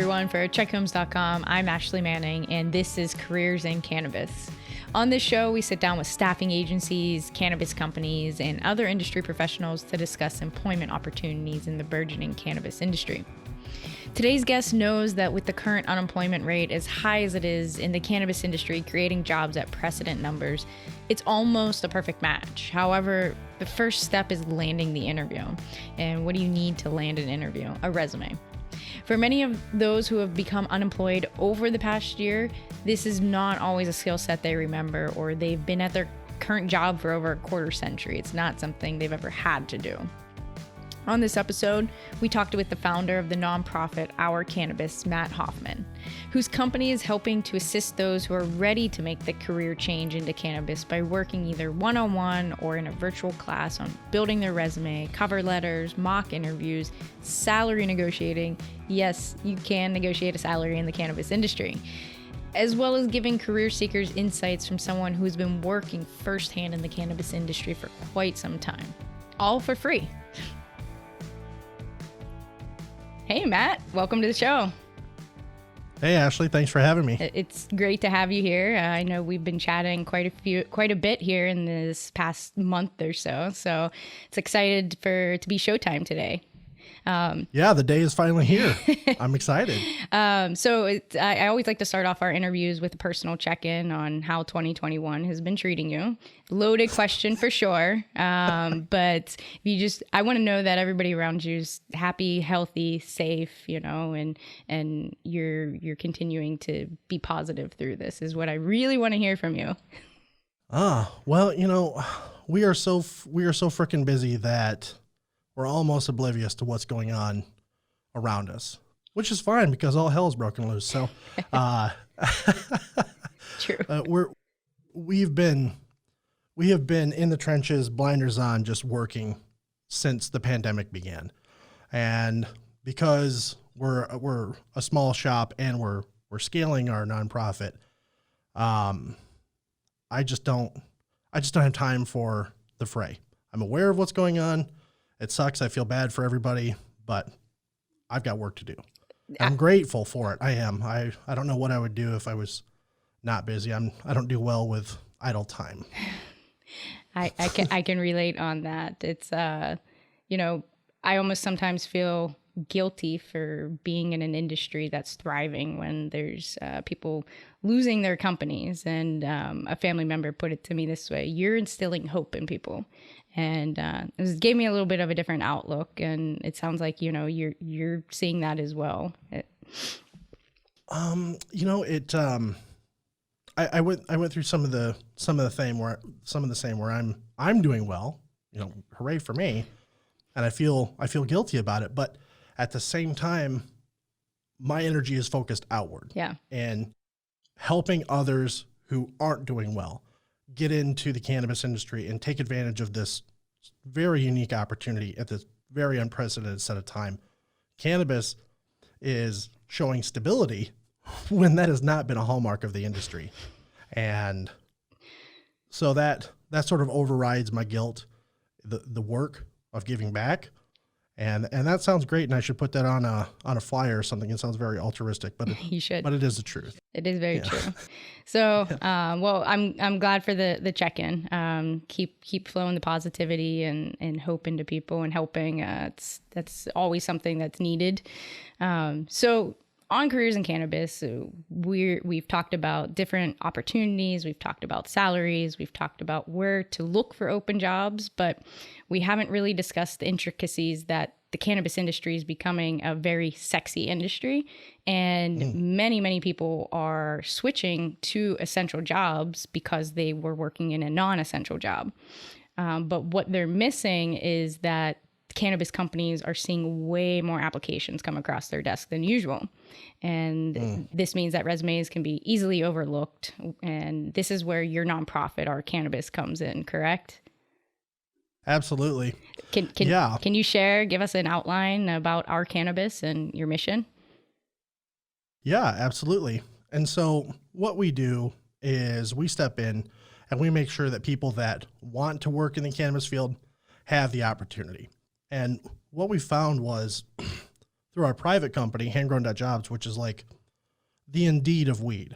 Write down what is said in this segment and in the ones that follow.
everyone. For TRICHOMES.com, I'm Ashley Manning, and this is Careers in Cannabis. On this show, we sit down with staffing agencies, cannabis companies, and other industry professionals to discuss employment opportunities in the burgeoning cannabis industry. Today's guest knows that with the current unemployment rate as high as it is in the cannabis industry, creating jobs at precedent numbers, it's almost a perfect match. However, the first step is landing the interview. And what do you need to land an interview? A resume. For many of those who have become unemployed over the past year, this is not always a skill set they remember, or they've been at their current job for over a quarter century. It's not something they've ever had to do. On this episode, we talked with the founder of the nonprofit Our Cannabis, Matt Hoffman, whose company is helping to assist those who are ready to make the career change into cannabis by working either one-on-one or in a virtual class on building their resume, cover letters, mock interviews, salary negotiating. Yes, you can negotiate a salary in the cannabis industry, as well as giving career seekers insights from someone who's been working firsthand in the cannabis industry for quite some time, all for free. Hey, Matt, welcome to the show. Hey, Ashley, thanks for having me. It's great to have you here. I know we've been chatting quite a bit here in this past month or so. So it's excited to be showtime today. Yeah, the day is finally here. I'm excited. I always like to start off our interviews with a personal check-in on how 2021 has been treating you. Loaded question for sure. But I want to know that everybody around you is happy, healthy, safe, and you're continuing to be positive through this is what I really want to hear from you. Well, we are so freaking busy that we're almost oblivious to what's going on around us, which is fine because all hell's broken loose. So, True. We have been in the trenches, blinders on, just working since the pandemic began. And because we're a small shop and we're scaling our nonprofit, I just don't have time for the fray. I'm aware of what's going on. It sucks. I feel bad for everybody, but I've got work to do. I'm grateful for it. I am. I don't know what I would do if I was not busy. I don't do well with idle time. I can relate on that. It's I almost sometimes feel guilty for being in an industry that's thriving when there's people losing their companies. And a family member put it to me this way: you're instilling hope in people. And it gave me a little bit of a different outlook, and it sounds like you're seeing that as well. I went through some of the same where I'm doing well, hooray for me, and I feel guilty about it, but at the same time, my energy is focused outward. Yeah, and helping others who aren't doing well get into the cannabis industry and take advantage of this very unique opportunity at this very unprecedented set of time. Cannabis is showing stability when that has not been a hallmark of the industry. And so that sort of overrides my guilt, the work of giving back. And that sounds great, and I should put that on a flyer or something. It sounds very altruistic, but you should. But it is the truth. It is very true. So, well, I'm glad for the check-in. Keep flowing the positivity and hope into people and helping. That's always something that's needed. So on Careers in Cannabis, we've talked about different opportunities. We've talked about salaries. We've talked about where to look for open jobs, but we haven't really discussed the intricacies that the cannabis industry is becoming a very sexy industry. And many people are switching to essential jobs because they were working in a non-essential job. But what they're missing is that cannabis companies are seeing way more applications come across their desk than usual. And this means that resumes can be easily overlooked. And this is where your nonprofit, Our Cannabis, comes in, correct? Absolutely. Can you give us an outline about Our Cannabis and your mission? Yeah, absolutely. And so what we do is we step in and we make sure that people that want to work in the cannabis field have the opportunity. And what we found was through our private company, handgrown.jobs, which is like the Indeed of weed.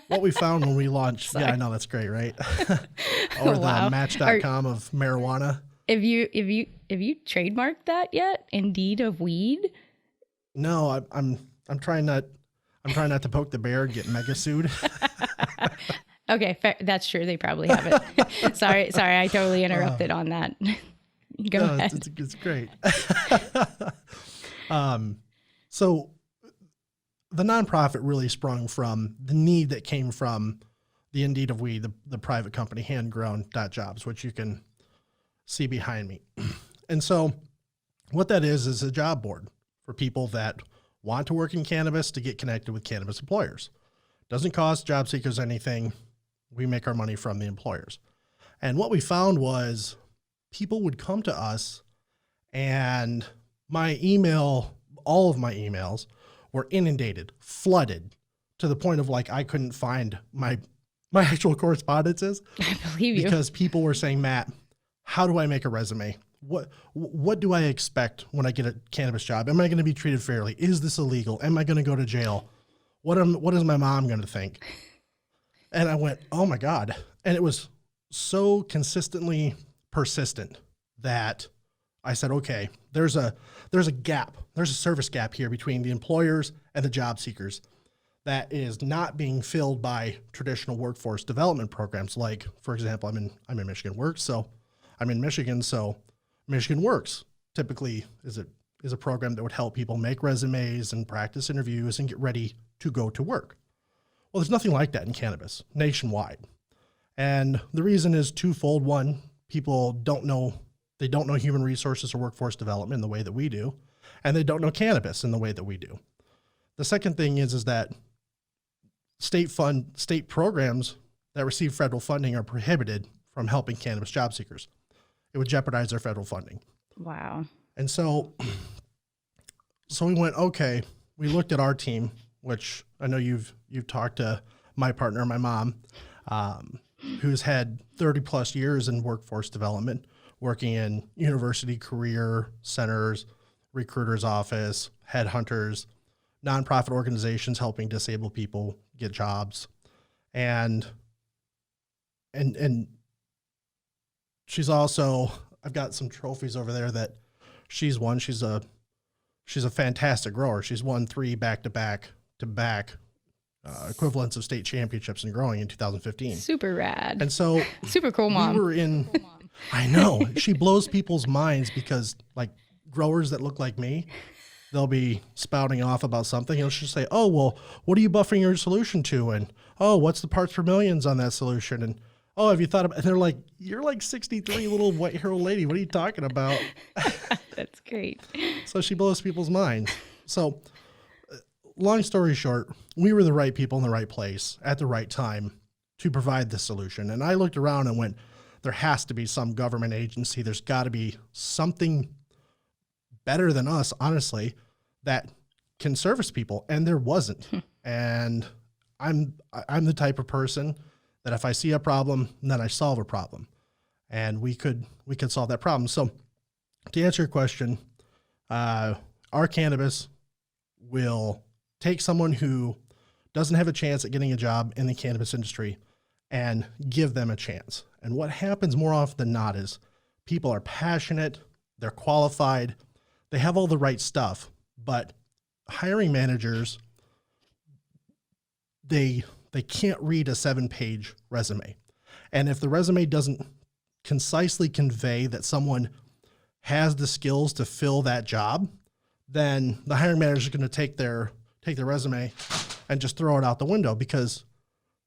What we found when we launched, yeah, I know, that's great, right? Or the Match.com of marijuana. Have you trademarked that yet? Indeed of weed? No, I'm trying not to poke the bear and get mega sued. Okay, fair. That's true. They probably have it. Sorry, I totally interrupted on that. Go ahead. It's great. So the nonprofit really sprung from the need that came from the Indeed of Weed, the private company, handgrown.jobs, which you can see behind me. And so what that is a job board for people that want to work in cannabis to get connected with cannabis employers. Doesn't cost job seekers anything. We make our money from the employers. And what we found was people would come to us, and all of my emails were inundated, flooded, to the point of like I couldn't find my actual correspondences. I believe you. Because people were saying, Matt, how do I make a resume? What do I expect when I get a cannabis job? Am I going to be treated fairly? Is this illegal? Am I going to go to jail? What is my mom going to think? And I went, oh my God. And it was so consistently persistent that I said, okay, there's a gap. There's a service gap here between the employers and the job seekers that is not being filled by traditional workforce development programs. Like, for example, I'm in Michigan Works. So I'm in Michigan. So Michigan Works typically is a program that would help people make resumes and practice interviews and get ready to go to work. Well, there's nothing like that in cannabis nationwide. And the reason is twofold. One, people don't know human resources or workforce development in the way that we do, and they don't know cannabis in the way that we do. The second thing is that state programs that receive federal funding are prohibited from helping cannabis job seekers. It would jeopardize their federal funding. Wow. And so we went, okay, we looked at our team, which I know you've talked to my partner, my mom, who's had 30 plus years in workforce development, working in university career centers, recruiters office, headhunters, nonprofit organizations helping disabled people get jobs. And she's also, I've got some trophies over there that she's won. She's a fantastic grower. She's won 3 back-to-back equivalents of state championships in growing in 2015. Super rad. And so super cool mom. I know, she blows people's minds because like growers that look like me, they'll be spouting off about something. And she'll say, oh, well, what are you buffering your solution to? And, oh, what's the parts per millions on that solution? And, oh, have you thought about, and they're like, you're like 63 little white hair old lady. What are you talking about? That's great. So she blows people's minds. So long story short, we were the right people in the right place at the right time to provide this solution. And I looked around and went, there has to be some government agency. There's got to be something better than us, honestly, that can service people. And there wasn't. And I'm the type of person that if I see a problem, then I solve a problem. And we could solve that problem. So to answer your question, Our Cannabis will take someone who doesn't have a chance at getting a job in the cannabis industry and give them a chance. And what happens more often than not is people are passionate, they're qualified, they have all the right stuff, but hiring managers, they can't read a 7-page resume. And if the resume doesn't concisely convey that someone has the skills to fill that job, then the hiring manager is going to take their resume and just throw it out the window because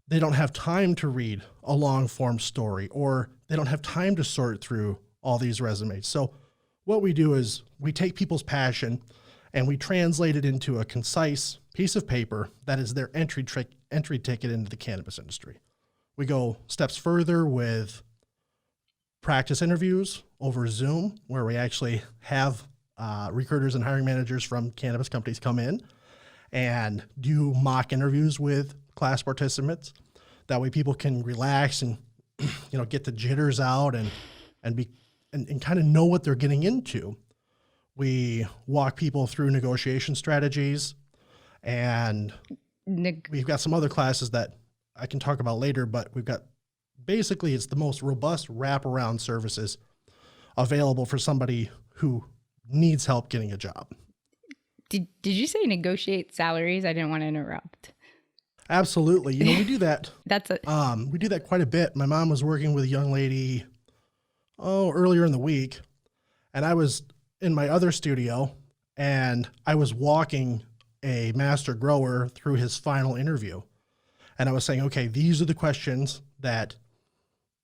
they don't have time to read a long form story, or they don't have time to sort through all these resumes. So what we do is we take people's passion and we translate it into a concise piece of paper that is their entry ticket into the cannabis industry. We go steps further with practice interviews over Zoom, where we actually have recruiters and hiring managers from cannabis companies come in and do mock interviews with class participants. That way people can relax and, get the jitters out and kind of know what they're getting into. We walk people through negotiation strategies, and we've got some other classes that I can talk about later, but we've got basically it's the most robust wraparound services available for somebody who needs help getting a job. Did you say negotiate salaries? I didn't want to interrupt. Absolutely. You know, we do that. We do that quite a bit. My mom was working with a young lady, earlier in the week, and I was in my other studio, and I was walking a master grower through his final interview. And I was saying, okay, these are the questions that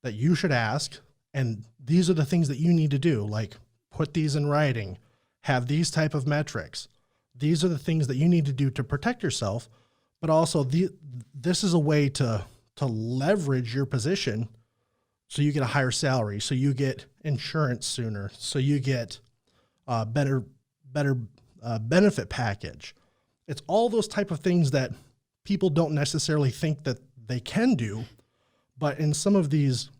you should ask. And these are the things that you need to do. Like put these in writing, have these type of metrics. These are the things that you need to do to protect yourself. But also this is a way to leverage your position. So you get a higher salary. So you get insurance sooner. So you get better benefit package. It's all those type of things that people don't necessarily think that they can do, but in some of these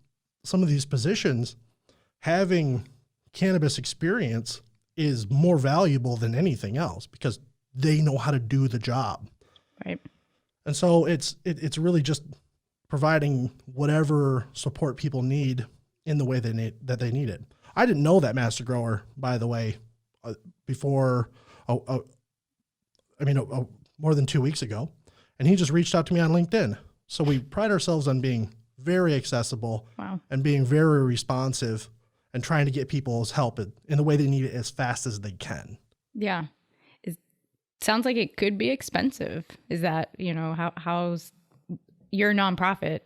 positions, having cannabis experience is more valuable than anything else because they know how to do the job. Right. And so it's really just providing whatever support people need in the way they need it. I didn't know that master grower, by the way, before, more than 2 weeks ago, and he just reached out to me on LinkedIn. So we pride ourselves on being very accessible. Wow. And being very responsive and trying to get people's help in the way they need it as fast as they can. Yeah. Sounds like it could be expensive. Is that, how's you're a nonprofit,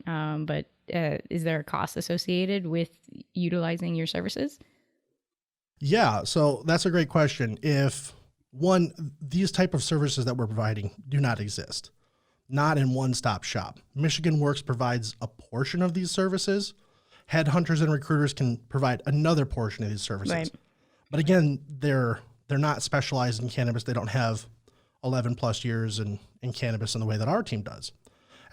but is there a cost associated with utilizing your services? Yeah, so that's a great question. These type of services that we're providing do not exist, not in one-stop shop. Michigan Works provides a portion of these services. Headhunters and recruiters can provide another portion of these services. Right. But again, they're not specialized in cannabis. They don't have 11 plus years in cannabis in the way that our team does.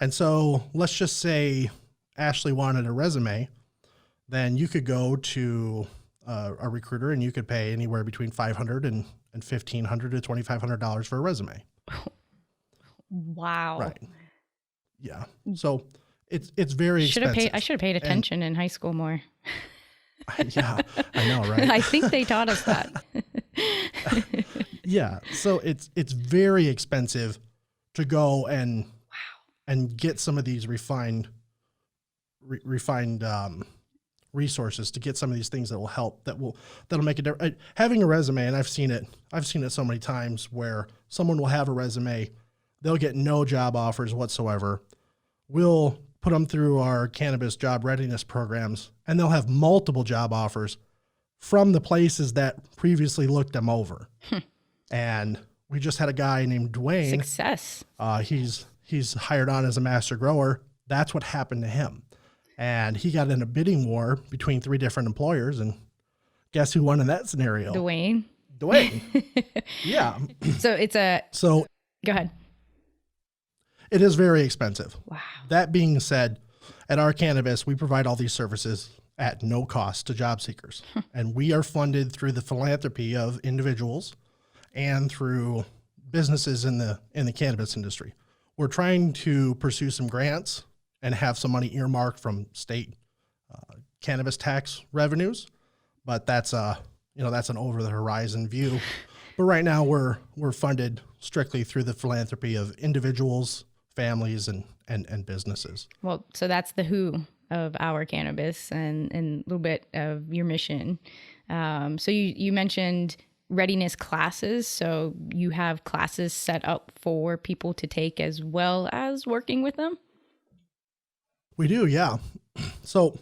And so let's just say Ashley wanted a resume, then you could go to a recruiter and you could pay anywhere between $500 and $1,500 to $2,500 for a resume. Wow. Right. Yeah. So it's very expensive. I should have paid attention in high school more. Yeah, I know, right? I think they taught us that. Yeah. So it's very expensive to go and get some of these refined resources, to get some of these things that will help, that'll make a difference. Having a resume, and I've seen it so many times where someone will have a resume, they'll get no job offers whatsoever. We'll put them through our cannabis job readiness programs, and they'll have multiple job offers from the places that previously looked them over. And we just had a guy named Dwayne. Success. He's hired on as a master grower. That's what happened to him. And he got in a bidding war between 3 different employers, and guess who won in that scenario? Dwayne. Yeah. So go ahead. It is very expensive. Wow. That being said, at Our Cannabis, we provide all these services at no cost to job seekers. And we are funded through the philanthropy of individuals and through businesses in the cannabis industry. We're trying to pursue some grants and have some money earmarked from state cannabis tax revenues, but that's an over the horizon view. But right now we're funded strictly through the philanthropy of individuals, families, and businesses. Well, so that's the who of Our Cannabis and a little bit of your mission. So you mentioned readiness classes. So you have classes set up for people to take as well as working with them? We do, yeah. So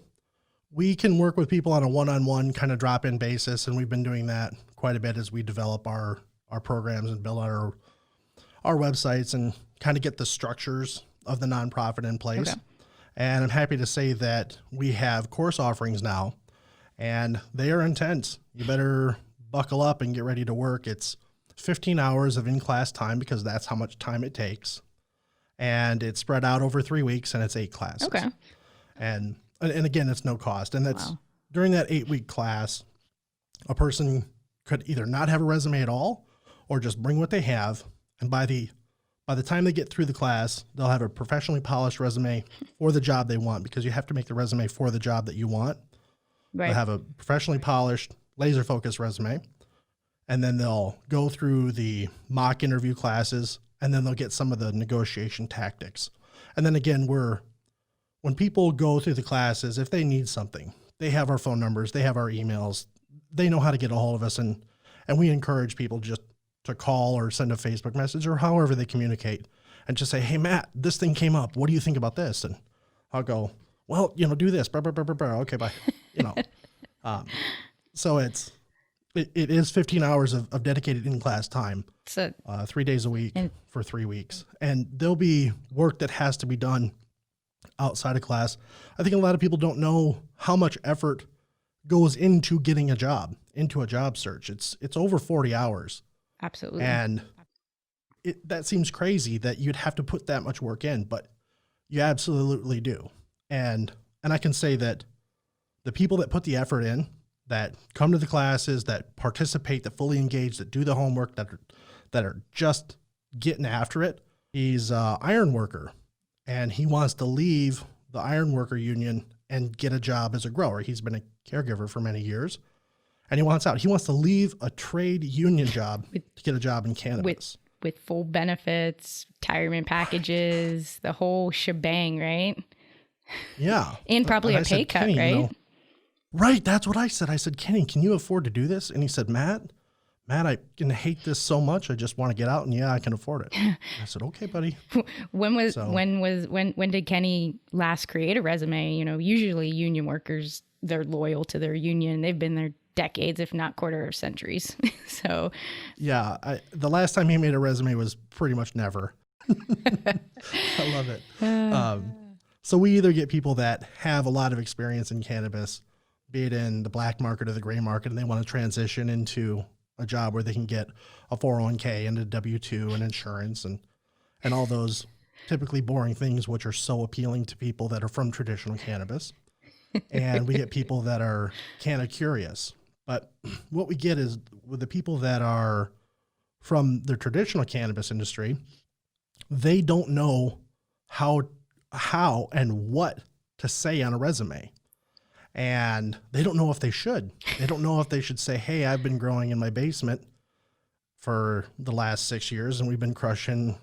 we can work with people on a one-on-one kind of drop-in basis, and we've been doing that quite a bit as we develop our programs and build out our websites and kind of get the structures of the nonprofit in place. Okay. And I'm happy to say that we have course offerings now, and they are intense. You better buckle up and get ready to work. It's 15 hours of in-class time because that's how much time it takes. And it's spread out over 3 weeks, and it's 8 classes. Okay. And again, it's no cost. And that's during that 8-week class, a person could either not have a resume at all or just bring what they have. And by the time they get through the class, they'll have a professionally polished resume for the job they want, because you have to make the resume for the job that you want. Right. They'll have a professionally polished, laser focused resume. And then they'll go through the mock interview classes, and then they'll get some of the negotiation tactics. And then again, when people go through the classes, if they need something, they have our phone numbers, they have our emails, they know how to get a hold of us. And we encourage people just to call or send a Facebook message or however they communicate, and just say, hey, Matt, this thing came up. What do you think about this? And I'll go, well, do this. Blah, blah, blah, blah, blah. Okay, bye. So it is 15 hours of dedicated in-class time, 3 days a week for 3 weeks. And there'll be work that has to be done outside of class. I think a lot of people don't know how much effort goes into getting a job, into a job search. It's over 40 hours. Absolutely. And that seems crazy that you'd have to put that much work in, but you absolutely do. And I can say that the people that put the effort in, that come to the classes, that participate, that fully engage, that do the homework, that are just getting after it. He's an iron worker, and he wants to leave the iron worker union and get a job as a grower. He's been a caregiver for many years, and he wants out. He wants to leave a trade union job to get a job in cannabis. With full benefits, retirement packages, the whole shebang, right? Yeah. And probably a pay cut, right? Right. That's what I said. I said, Kenny, can you afford to do this? And he said, Matt, I can hate this so much. I just want to get out, and I can afford it. I said, okay, buddy. When did Kenny last create a resume? Usually union workers, they're loyal to their union. They've been there decades, if not quarter of centuries. So yeah, the last time he made a resume was pretty much never. I love it. So we either get people that have a lot of experience in cannabis, be it in the black market or the gray market, and they want to transition into a job where they can get a 401k and a W-2 and insurance and all those typically boring things, which are so appealing to people that are from traditional cannabis. And we get people that are kind of curious. But what we get is with the people that are from the traditional cannabis industry, they don't know how and what to say on a resume. And they don't know if they should. They don't know if they should say, hey, I've been growing in my basement for the last 6 years, and we've been crushing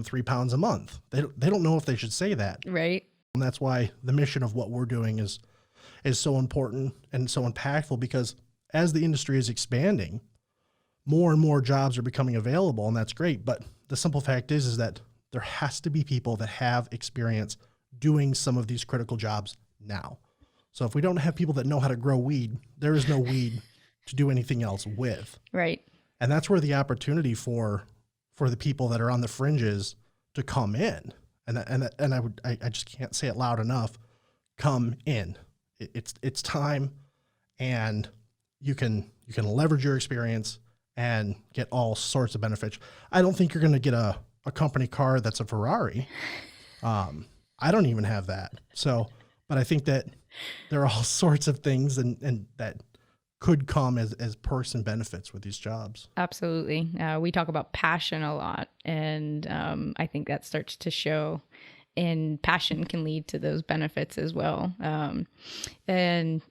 3 pounds a month. They don't know if they should say that. Right. And that's why the mission of what we're doing is so important and so impactful, because as the industry is expanding, more and more jobs are becoming available, and that's great. But the simple fact is that there has to be people that have experience doing some of these critical jobs now. So if we don't have people that know how to grow weed, there is no weed to do anything else with. Right. And that's where the opportunity for the people that are on the fringes to come in. And I just can't say it loud enough. Come in. It's time, and you can leverage your experience and get all sorts of benefits. I don't think you're going to get a company car that's a Ferrari. I don't even have that. But I think that there are all sorts of things and that could come as perks and benefits with these jobs. Absolutely. We talk about passion a lot, and I think that starts to show, and passion can lead to those benefits as well. And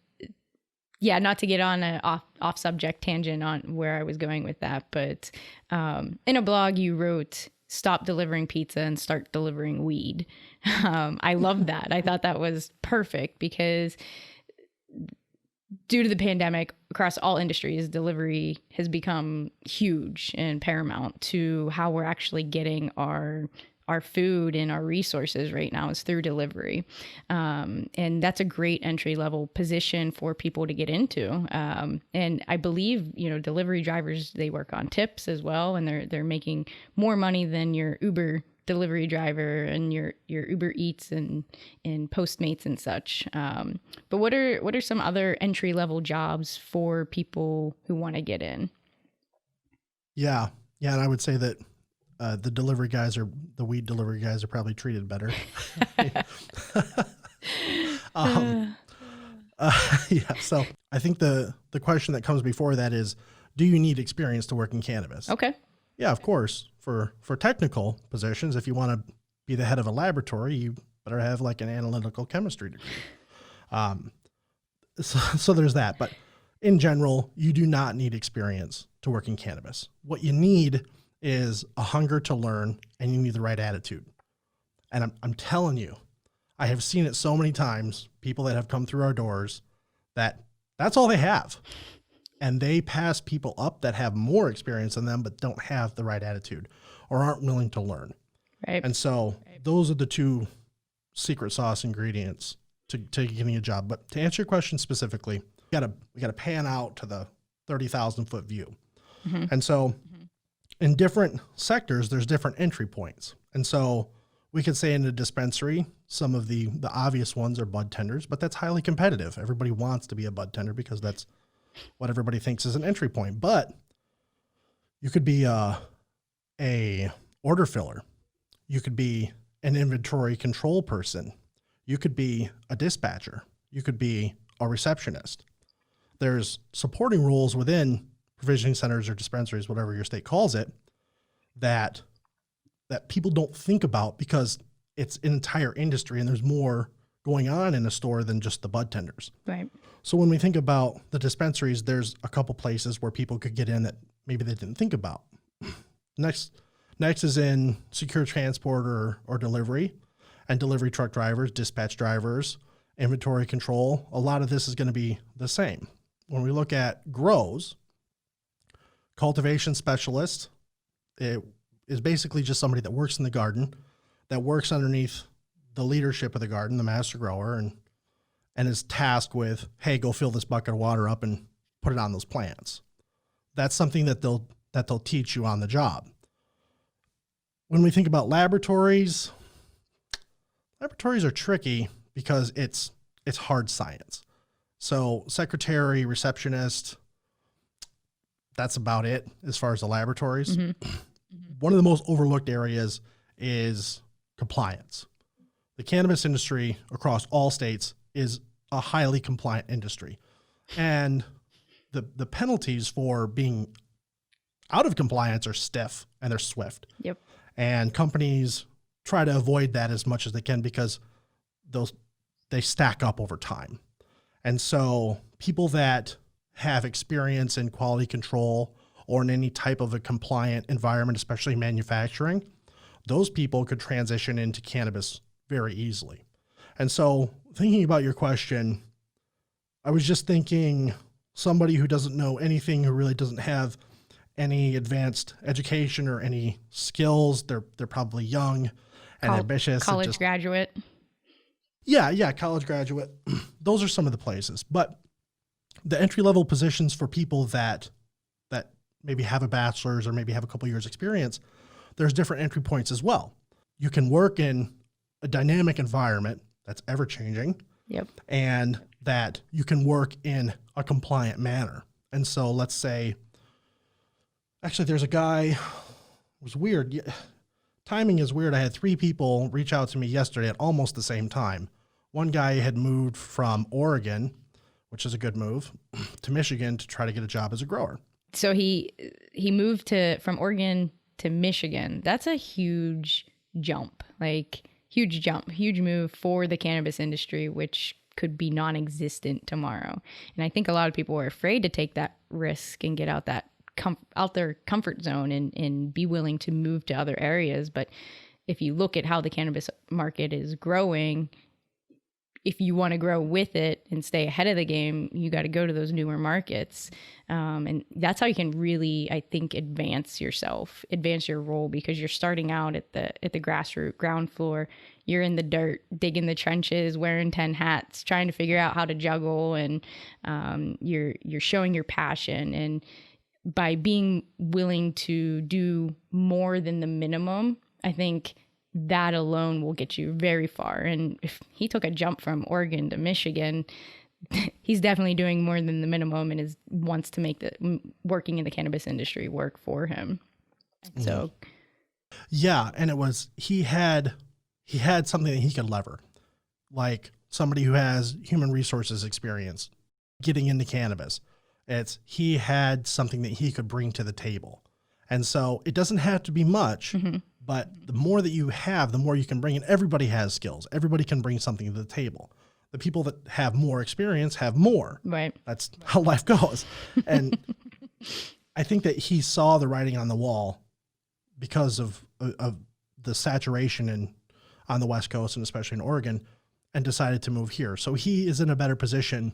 yeah, not to get on an off subject tangent on where I was going with that, but in a blog you wrote, stop delivering pizza and start delivering weed. I love that. I thought that was perfect, because due to the pandemic, across all industries, delivery has become huge and paramount to how we're actually getting our food and our resources right now is through delivery. And that's a great entry level position for people to get into. And I believe, delivery drivers, they work on tips as well, and they're making more money than your Uber delivery driver and your Uber Eats and Postmates and such. But what are some other entry level jobs for people who want to get in? Yeah. And I would say that the weed delivery guys are probably treated better. So I think the question that comes before that is, do you need experience to work in cannabis? Okay. Yeah, of course. For technical positions, if you want to be the head of a laboratory, you better have like an analytical chemistry degree. So there's that. But in general, you do not need experience to work in cannabis. What you need is a hunger to learn, and you need the right attitude. And I'm telling you, I have seen it so many times, people that have come through our doors, that's all they have. And they pass people up that have more experience than them, but don't have the right attitude or aren't willing to learn. Right. And so those are the two secret sauce ingredients to getting a job. But to answer your question specifically, we gotta pan out to the 30,000 foot view. Mm-hmm. And so in different sectors, there's different entry points. And so we could say in a dispensary, some of the obvious ones are bud tenders, but that's highly competitive. Everybody wants to be a bud tender because that's what everybody thinks is an entry point. But you could be a order filler. You could be an inventory control person. You could be a dispatcher. You could be a receptionist. There's supporting roles within provisioning centers or dispensaries, whatever your state calls it, that people don't think about because it's an entire industry and there's more going on in a store than just the bud tenders. Right. So when we think about the dispensaries, there's a couple places where people could get in that maybe they didn't think about. Next is in secure transport or delivery, and delivery truck drivers, dispatch drivers, inventory control. A lot of this is going to be the same. When we look at grows, cultivation specialist, it is basically just somebody that works in the garden, that works underneath the leadership of the garden, the master grower, and is tasked with, hey, go fill this bucket of water up and put it on those plants. That's something that they'll teach you on the job. When we think about laboratories are tricky because it's hard science. So secretary, receptionist, that's about it as far as the laboratories. Mm-hmm. Mm-hmm. One of the most overlooked areas is compliance. The cannabis industry across all states is a highly compliant industry. And the penalties for being out of compliance are stiff and they're swift. Yep. And companies try to avoid that as much as they can because they stack up over time. And so people that have experience in quality control or in any type of a compliant environment, especially manufacturing, those people could transition into cannabis very easily. And so thinking about your question, I was just thinking somebody who doesn't know anything, who really doesn't have any advanced education or any skills. They're probably young and ambitious. College graduate. Yeah, college graduate. Those are some of the places. But the entry-level positions for people that maybe have a bachelor's or maybe have a couple years experience, there's different entry points as well. You can work in a dynamic environment that's ever-changing. Yep. And that you can work in a compliant manner. And so let's say, actually there's a guy, it was weird. Timing is weird. I had 3 people reach out to me yesterday at almost the same time. One guy had moved from Oregon, which is a good move, to Michigan to try to get a job as a grower. So he moved from Oregon to Michigan. That's a huge jump, huge move for the cannabis industry, which could be non-existent tomorrow. And I think a lot of people are afraid to take that risk and get out their comfort zone and be willing to move to other areas. But if you look at how the cannabis market is growing, if you want to grow with it and stay ahead of the game, you got to go to those newer markets. And that's how you can really, I think, advance your role, because you're starting out at the grassroots ground floor. You're in the dirt, digging the trenches, wearing 10 hats, trying to figure out how to juggle, and you're showing your passion. And by being willing to do more than the minimum, I think that alone will get you very far. And if he took a jump from Oregon to Michigan, he's definitely doing more than the minimum and wants to make working in the cannabis industry work for him. So, yeah. And he had something that he could lever, like somebody who has human resources experience getting into cannabis It's he had something that he could bring to the table. And so it doesn't have to be much, but the more that you have, the more you can bring in. Everybody has skills. Everybody can bring something to the table. The people that have more experience have more. Right. That's how life goes. And I think that he saw the writing on the wall because of the saturation on the West Coast and especially in Oregon, and decided to move here. So he is in a better position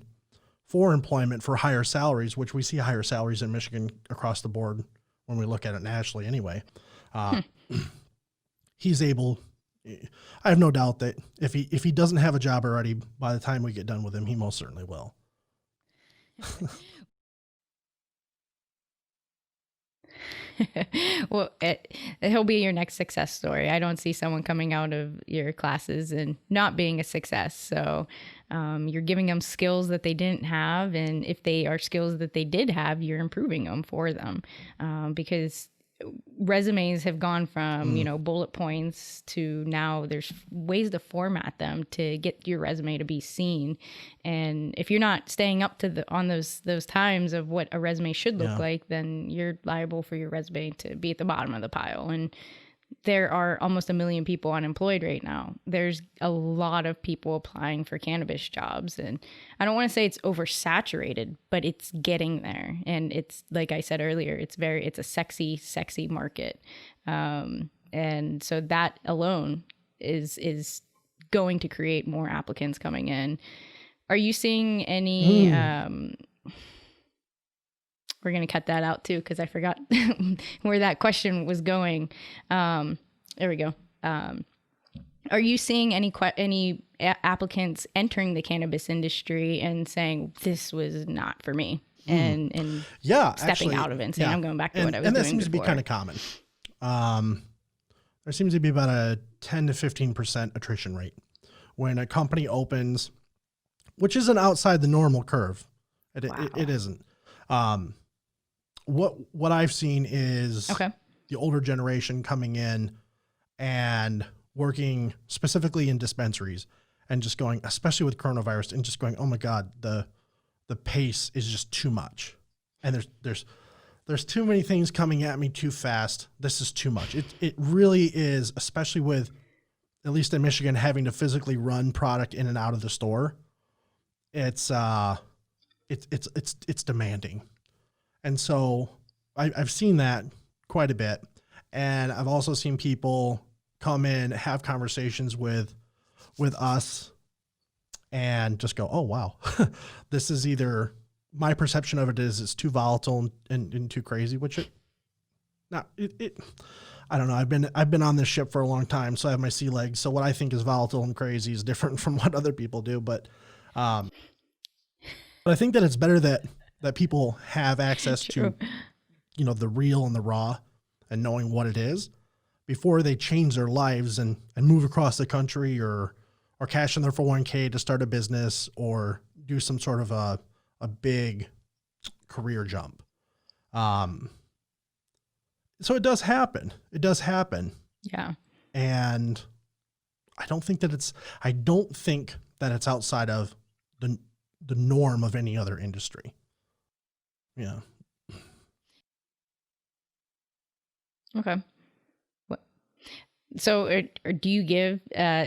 for employment, for higher salaries, which we see higher salaries in Michigan across the board when we look at it nationally anyway. He's able, I have no doubt that if he doesn't have a job already, by the time we get done with him, he most certainly will. Well, he'll be your next success story. I don't see someone coming out of your classes and not being a success. So you're giving them skills that they didn't have. And if they are skills that they did have, you're improving them for them. Because resumes have gone from, bullet points to now there's ways to format them to get your resume to be seen. And if you're not staying up to on those times of what a resume should look like, then you're liable for your resume to be at the bottom of the pile. And there are almost 1 million people unemployed right now. There's a lot of people applying for cannabis jobs. And I don't want to say it's oversaturated, but it's getting there. And it's, like I said earlier, it's a sexy, sexy market. And so that alone is going to create more applicants coming in. Are you seeing any, we're going to cut that out too, because I forgot where that question was going. There we go. Are you seeing any applicants entering the cannabis industry and saying, this was not for me, and stepping out of it and saying, I'm going back to what I was doing before? And that seems to be kind of common. There seems to be about a 10 to 15% attrition rate when a company opens, which isn't outside the normal curve. It isn't. What I've seen is the older generation coming in and working specifically in dispensaries and just going, especially with coronavirus, and just going, oh my God, the pace is just too much. And there's too many things coming at me too fast. This is too much. It really is, especially with, at least in Michigan, having to physically run product in and out of the store. It's demanding. And so I've seen that quite a bit. And I've also seen people come in, have conversations with us and just go, oh, wow, this is either, my perception of it is it's too volatile and too crazy, which I don't know. I've been on this ship for a long time, so I have my sea legs. So what I think is volatile and crazy is different from what other people do. But I think that it's better that people have access to, the real and the raw and knowing what it is before they change their lives and move across the country or cash in their 401k to start a business or do some sort of a big career jump. So it does happen. Yeah. And I don't think that it's outside of the norm of any other industry. Yeah. Okay. So or do you give,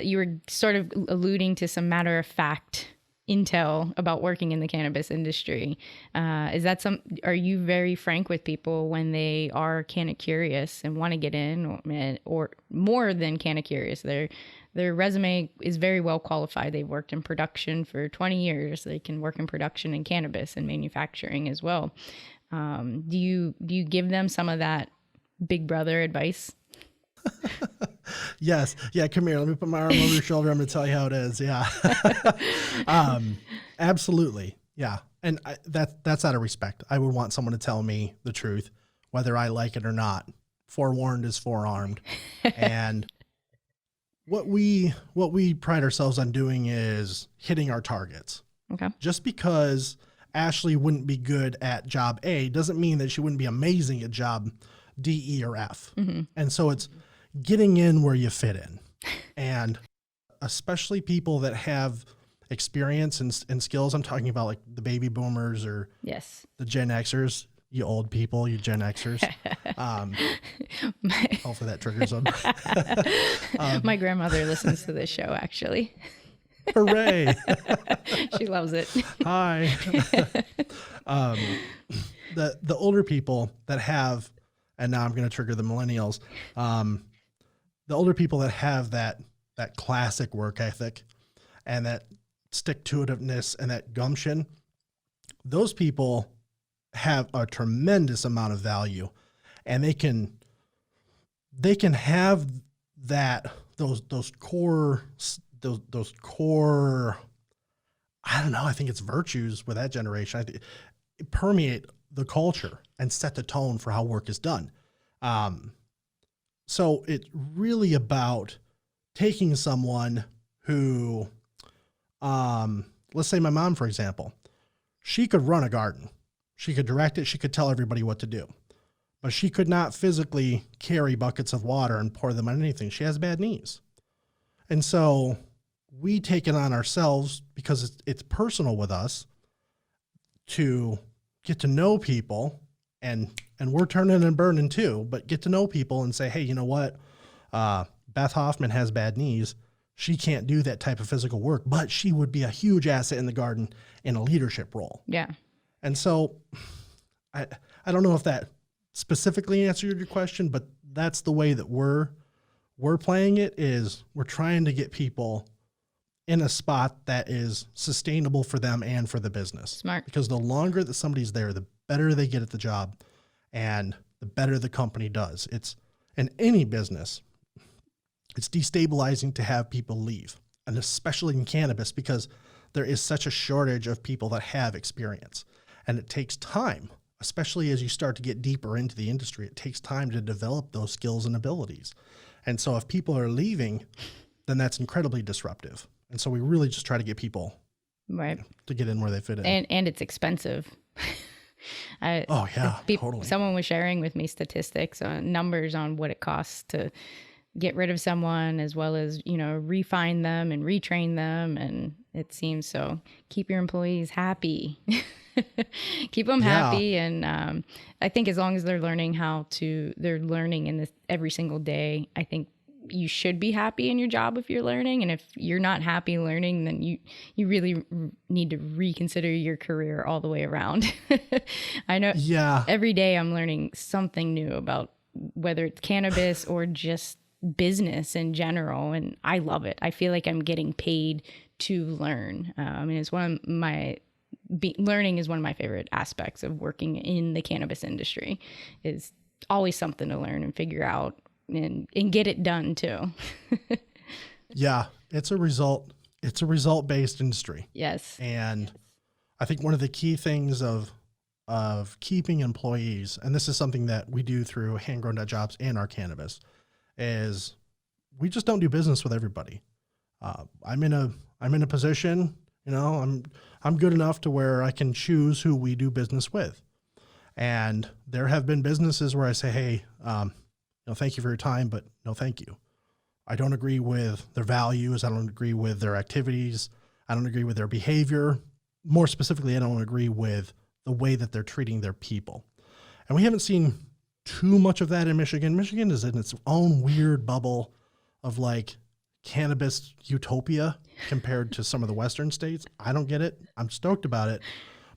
you were sort of alluding to some matter of fact intel about working in the cannabis industry. Are you very frank with people when they are kind of curious and want to get in, or more than kind of curious? Their resume is very well qualified. They've worked in production for 20 years. They can work in production in cannabis and manufacturing as well. Do you give them some of that big brother advice? Yes. Yeah. Come here. Let me put my arm over your shoulder. I'm going to tell you how it is. Yeah. Absolutely. Yeah. And that's out of respect. I would want someone to tell me the truth, whether I like it or not. Forewarned is forearmed. And what we pride ourselves on doing is hitting our targets. Okay. Just because Ashley wouldn't be good at job A doesn't mean that she wouldn't be amazing at job D, E, or F. Mm-hmm. And so it's getting in where you fit in. And especially people that have experience and skills. I'm talking about like the baby boomers or Yes. the Gen Xers, you old people, you Gen Xers. Hopefully that triggers them. My grandmother listens to this show, actually. Hooray. She loves it. Hi. The older people that have, and now I'm going to trigger the millennials, the older people that have that classic work ethic and that stick-to-itiveness and that gumption, those people have a tremendous amount of value, and they can have those core, I don't know, I think it's virtues with that generation. I think permeate the culture and set the tone for how work is done. So it's really about taking someone who, let's say my mom, for example, she could run a garden. She could direct it. She could tell everybody what to do, but she could not physically carry buckets of water and pour them on anything. She has bad knees. And so we take it on ourselves because it's personal with us to get to know people, and we're turning and burning too, but get to know people and say, hey, you know what? Beth Hoffman has bad knees. She can't do that type of physical work, but she would be a huge asset in the garden in a leadership role. Yeah. And so I don't know if that specifically answered your question, but that's the way that we're playing it. Is we're trying to get people in a spot that is sustainable for them and for the business. Smart. Because the longer that somebody's there, the better they get at the job and the better the company does. It's in any business, it's destabilizing to have people leave, and especially in cannabis because there is such a shortage of people that have experience, and it takes time, especially as you start to get deeper into the industry. It takes time to develop those skills and abilities. And so if people are leaving, then that's incredibly disruptive. And so we really just try to get people right to get in where they fit in. And it's expensive. Totally. Someone was sharing with me statistics on numbers on what it costs to get rid of someone, as well as, refine them and retrain them. And it seems so. Keep your employees happy. Keep them happy. And I think as long as they're learning they're learning in this every single day, I think you should be happy in your job if you're learning. And if you're not happy learning, then you really need to reconsider your career all the way around. I know every day I'm learning something new about whether it's cannabis or just business in general. And I love it. I feel like I'm getting paid to learn. It's learning is one of my favorite aspects of working in the cannabis industry. Is always something to learn and figure out and get it done too. Yeah, it's a result-based industry. Yes. And I think one of the key things of keeping employees, and this is something that we do through handgrown.jobs and Our Cannabis, is we just don't do business with everybody. I'm in a position, I'm good enough to where I can choose who we do business with. And there have been businesses where I say, hey, thank you for your time, but no, thank you. I don't agree with their values. I don't agree with their activities. I don't agree with their behavior. More specifically, I don't agree with the way that they're treating their people. And we haven't seen too much of that in Michigan. Michigan is in its own weird bubble of like cannabis utopia compared to some of the Western states. I don't get it. I'm stoked about it,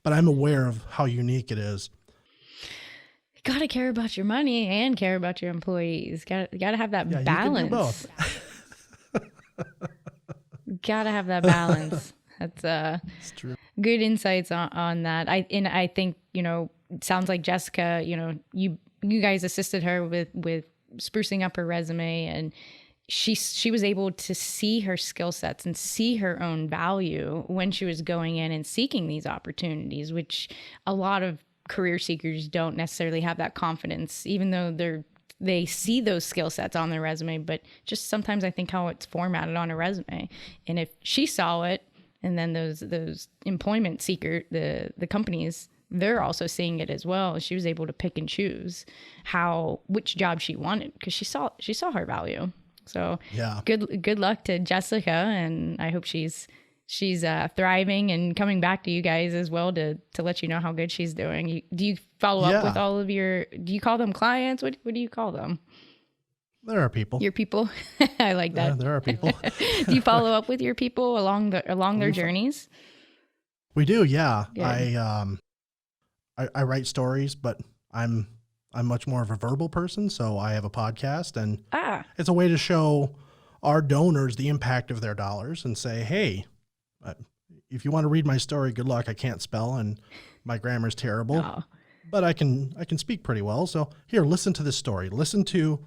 but I'm aware of how unique it is. You gotta care about your money and care about your employees. Gotta have that balance. You can do both. Gotta have that balance. That's true. Good insights on that. I think it sounds like Jessica. You guys assisted her with sprucing up her resume, and she was able to see her skill sets and see her own value when she was going in and seeking these opportunities, which a lot of career seekers don't necessarily have that confidence, even though they see those skill sets on their resume, but just sometimes I think how it's formatted on a resume. And if she saw it, and then those employment seeker, the companies, they're also seeing it as well. She was able to pick and choose which job she wanted because she saw her value. So yeah, good luck to Jessica, and I hope she's she's thriving and coming back to you guys as well to let you know how good she's doing. Do you follow up with all of do you call them clients? What do you call them? There are people. Your people? I like that. There are people. Do you follow up with your people along their journeys? We do, yeah. Good. I write stories, but I'm much more of a verbal person, so I have a podcast, and it's a way to show our donors the impact of their dollars and say, hey, if you want to read my story, good luck. I can't spell and my grammar's terrible, but I can speak pretty well. So here, listen to this story. Listen to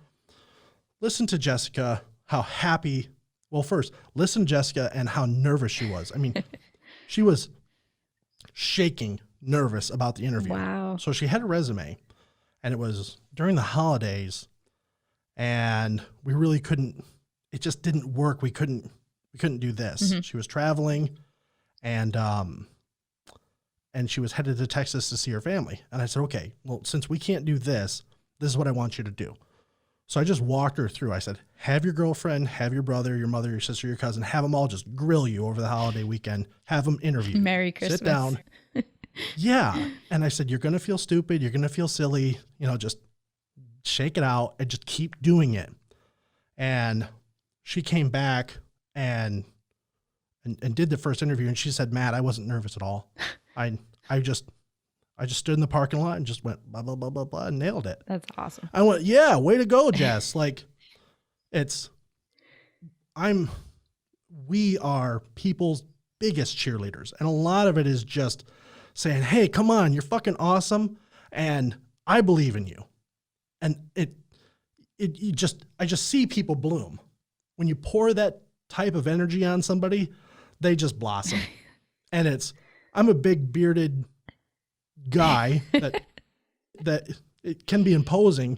Jessica, how happy. Well, first, listen to Jessica and how nervous she was. I mean, she was shaking nervous about the interview. Wow. So she had a resume, and it was during the holidays, and we really couldn't, it just didn't work. We couldn't do this. Mm-hmm. She was traveling, and she was headed to Texas to see her family. And I said, okay, well, since we can't do this, this is what I want you to do. So I just walked her through. I said, have your girlfriend, have your brother, your mother, your sister, your cousin, have them all just grill you over the holiday weekend, have them interview. Merry Christmas. Sit down. Yeah. And I said, you're going to feel stupid. You're going to feel silly, just shake it out and just keep doing it. And she came back and did the first interview, and she said, Matt, I wasn't nervous at all. I just stood in the parking lot and just went blah, blah, blah, blah, blah, and nailed it. That's awesome. I went, yeah, way to go, Jess. We are people's biggest cheerleaders. And a lot of it is just saying, hey, come on, you're fucking awesome. And I believe in you. And I just see people bloom. When you pour that type of energy on somebody, they just blossom. And I'm a big bearded guy that it can be imposing,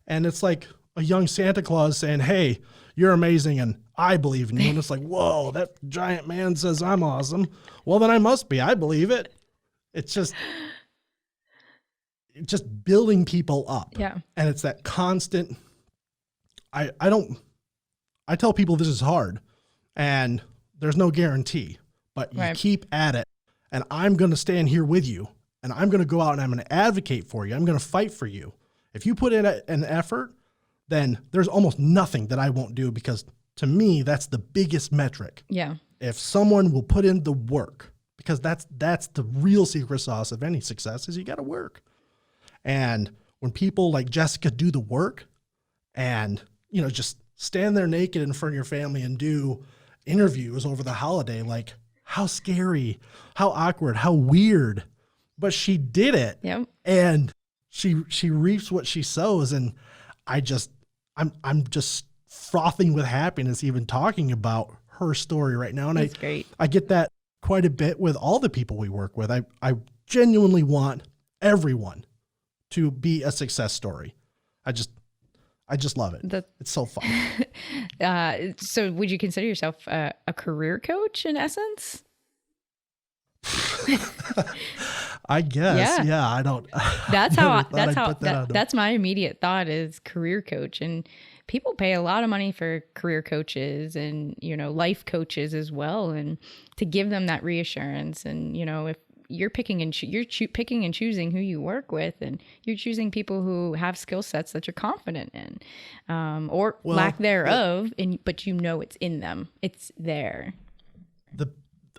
and it's like a young Santa Claus saying, hey, you're amazing and I believe in you. And it's like, whoa, that giant man says I'm awesome. Well, then I must be. I believe it. It's just building people up. Yeah. And it's that constant, I tell people this is hard and there's no guarantee, but you keep at it, and I'm going to stand here with you. And I'm going to go out and I'm going to advocate for you. I'm going to fight for you. If you put in an effort, then there's almost nothing that I won't do, because to me, that's the biggest metric. Yeah. If someone will put in the work, because that's the real secret sauce of any success, is you got to work. And when people like Jessica do the work and, just stand there naked in front of your family and do interviews over the holiday, like how scary, how awkward, how weird. But she did it. Yep. And she reaps what she sows. And I'm just frothing with happiness even talking about her story right now. And that's great. I get that quite a bit with all the people we work with. I genuinely want everyone to be a success story. I just love it. It's so fun. So would you consider yourself a career coach in essence? I guess. Yeah. I don't. That's my immediate thought is career coach. And people pay a lot of money for career coaches and, life coaches as well. And to give them that reassurance. And, if you're picking and picking and choosing who you work with, and you're choosing people who have skill sets that you're confident in, or lack thereof, but it's in them. It's there.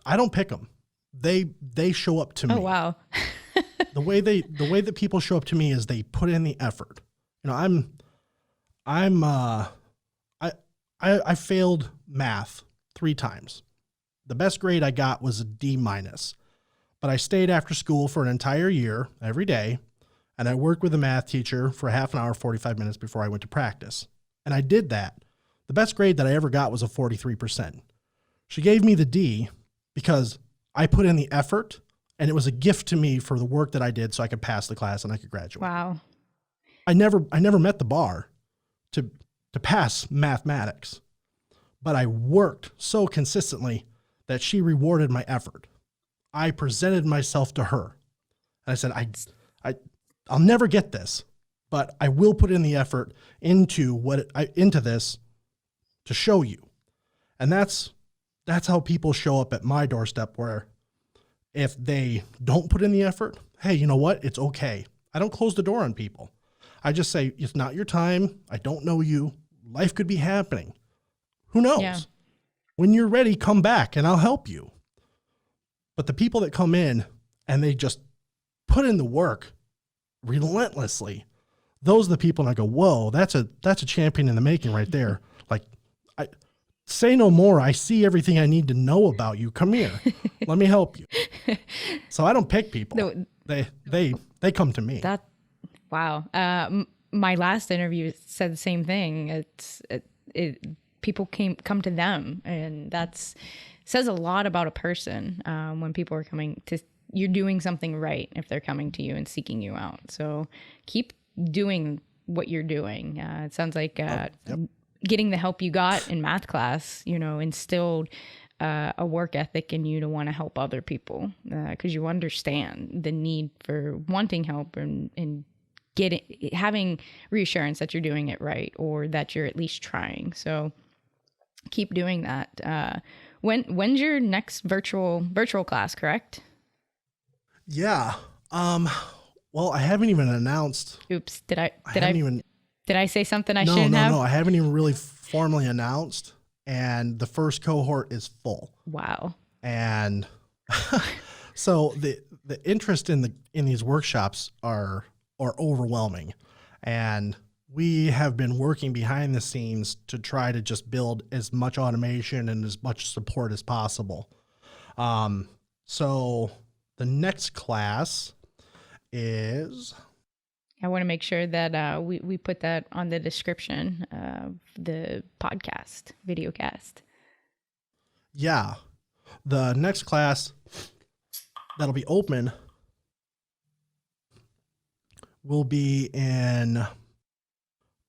I don't pick them. They show up to me. Oh, wow. the way that people show up to me is they put in the effort. I failed math 3 times. The best grade I got was a D-, but I stayed after school for an entire year every day. And I worked with a math teacher for half an hour, 45 minutes before I went to practice. And I did that. The best grade that I ever got was a 43%. She gave me the D because I put in the effort, and it was a gift to me for the work that I did so I could pass the class and I could graduate. Wow. I never met the bar to pass mathematics, but I worked so consistently that she rewarded my effort. I presented myself to her, and I said, I'll never get this, but I will put in the effort into this to show you. And that's that's how people show up at my doorstep, where if they don't put in the effort, hey, you know what? It's okay. I don't close the door on people. I just say, it's not your time. I don't know you. Life could be happening. Who knows? Yeah. When you're ready, come back and I'll help you. But the people that come in and they just put in the work relentlessly, those are the people, and I go, whoa, that's a champion in the making right there. Like, I say no more. I see everything I need to know about you. Come here. Let me help you. So I don't pick people. No, they come to me. Wow. My last interview said the same thing. People come to them, and that's says a lot about a person when people are coming to. You're doing something right if they're coming to you and seeking you out. So keep doing what you're doing. It sounds like getting the help you got in math class, instilled a work ethic in you to want to help other people, because you understand the need for wanting help and having reassurance that you're doing it right, or that you're at least trying. So keep doing that. When's your next virtual class, correct? Yeah. Well, I haven't even announced. Oops. Did I say something I shouldn't have? No, I haven't even really formally announced. And the first cohort is full. Wow. And so the interest in these workshops are overwhelming. And we have been working behind the scenes to try to just build as much automation and as much support as possible. So the next class is... I want to make sure that we put that on the description of the podcast, videocast. Yeah. The next class that'll be open will be in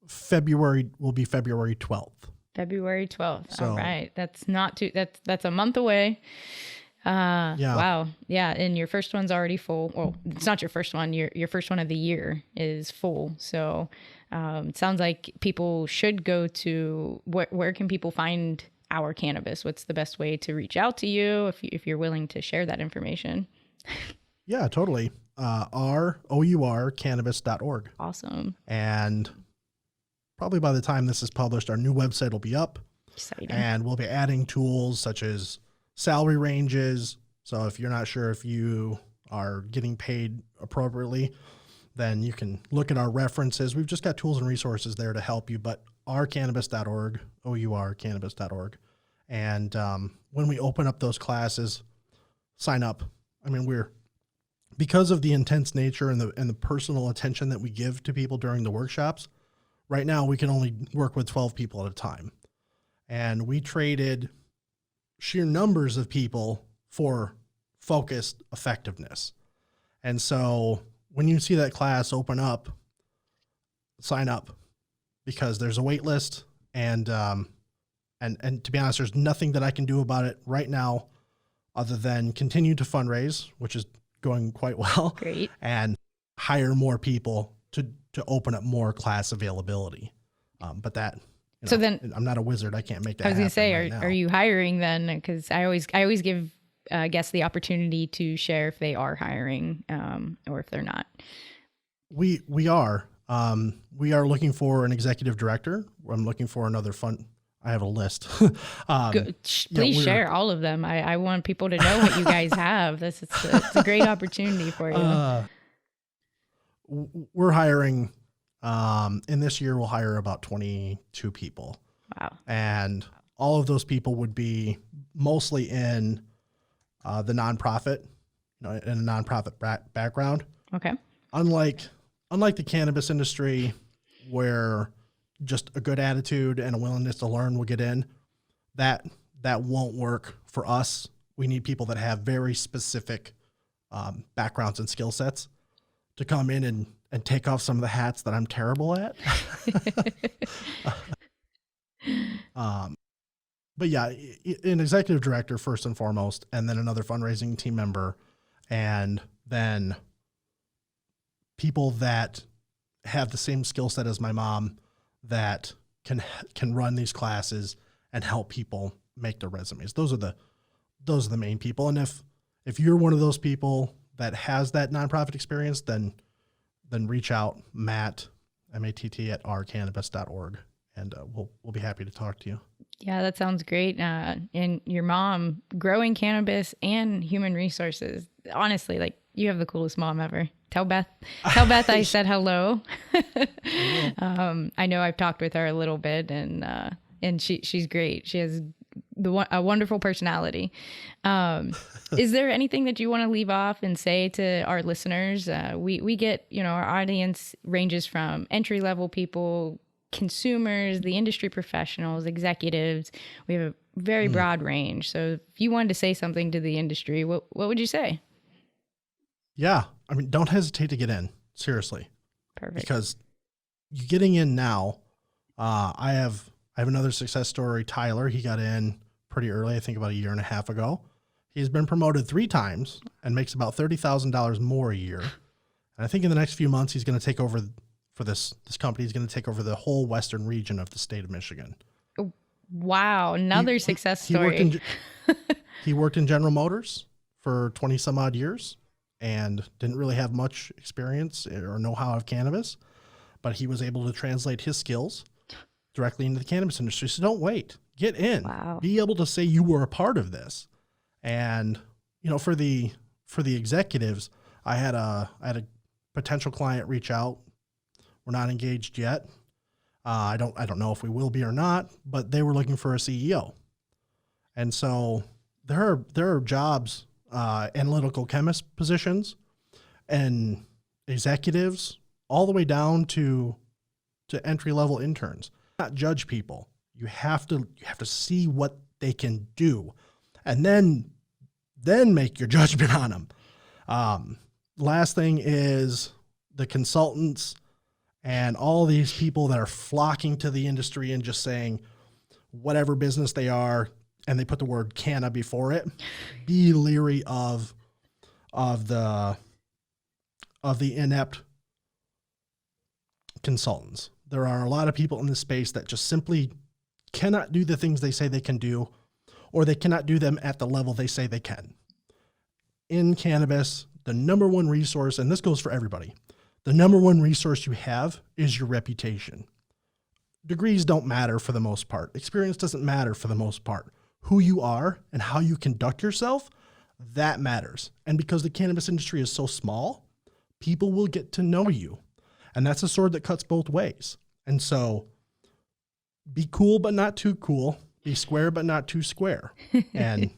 February 12th. February 12th. So, all right. That's a month away. Yeah. Wow. Yeah. And your first one's already full. Well, it's not your first one. Your first one of the year is full. So it sounds like people should go to where can people find Our Cannabis? What's the best way to reach out to you if you're willing to share that information? Yeah, totally. Cannabis.org. Awesome. And probably by the time this is published, our new website will be up. Exciting. And we'll be adding tools such as salary ranges. So if you're not sure if you are getting paid appropriately, then you can look at our references. We've just got tools and resources there to help you, but ourcannabis.org, Cannabis.org. And when we open up those classes, sign up. I mean, because of the intense nature and the personal attention that we give to people during the workshops, right now we can only work with 12 people at a time. And we traded sheer numbers of people for focused effectiveness. And so when you see that class open up, sign up, because there's a wait list, and to be honest, there's nothing that I can do about it right now other than continue to fundraise, which is going quite well. Great. And hire more people to open up more class availability. But that, so then I'm not a wizard. I can't make that I was going to say, right now. are you hiring then? Because I always give guests the opportunity to share if they are hiring or if they're not. We are. We are looking for an executive director. I'm looking for another fund. I have a list. Please share all of them. I want people to know what you guys have. It's a great opportunity for you. We're hiring. In this year, we'll hire about 22 people. Wow. And all of those people would be mostly in the nonprofit, in a nonprofit background. Okay. Unlike the cannabis industry, where just a good attitude and a willingness to learn will get in, that won't work for us. We need people that have very specific backgrounds and skill sets to come in and take off some of the hats that I'm terrible at. But yeah, an executive director first and foremost, and then another fundraising team member, and then people that have the same skill set as my mom that can run these classes and help people make their resumes. Those are the main people. And if you're one of those people that has that nonprofit experience, then reach out, Matt, M-A-T-T, at ourcannabis.org, and we'll be happy to talk to you. Yeah, that sounds great. And your mom growing cannabis and human resources. Honestly, like, you have the coolest mom ever. Tell Beth I said hello. I know I've talked with her a little bit, and she's great. She has a wonderful personality. Is there anything that you want to leave off and say to our listeners? We get, our audience ranges from entry-level people, consumers, the industry professionals, executives. We have a very broad range. So if you wanted to say something to the industry, what would you say? Yeah. I mean, don't hesitate to get in. Seriously. Perfect. Because you getting in now, I have another success story, Tyler. He got in pretty early, I think about a year and a half ago. He's been promoted 3 times and makes about $30,000 more a year. And I think in the next few months, he's going to take over for this company. He's going to take over the whole western region of the state of Michigan. Wow. Another success story. He worked in General Motors for 20 some odd years and didn't really have much experience or know-how of cannabis, but he was able to translate his skills directly into the cannabis industry. So don't wait, get in, Be able to say you were a part of this. And, for the executives, I had a potential client reach out. We're not engaged yet. I don't know if we will be or not, but they were looking for a CEO. And so there are jobs, analytical chemist positions and executives all the way down to entry-level interns. Not judge people. You have to see what they can do and then make your judgment on them. Last thing is the consultants and all these people that are flocking to the industry and just saying whatever business they are, and they put the word canna before it. Be leery of the inept consultants. There are a lot of people in this space that just simply cannot do the things they say they can do, or they cannot do them at the level they say they can. In cannabis, the number one resource, and this goes for everybody, the number one resource you have is your reputation. Degrees don't matter for the most part. Experience doesn't matter for the most part. Who you are and how you conduct yourself, that matters. And because the cannabis industry is so small, people will get to know you. And that's a sword that cuts both ways. And so be cool, but not too cool. Be square, but not too square. And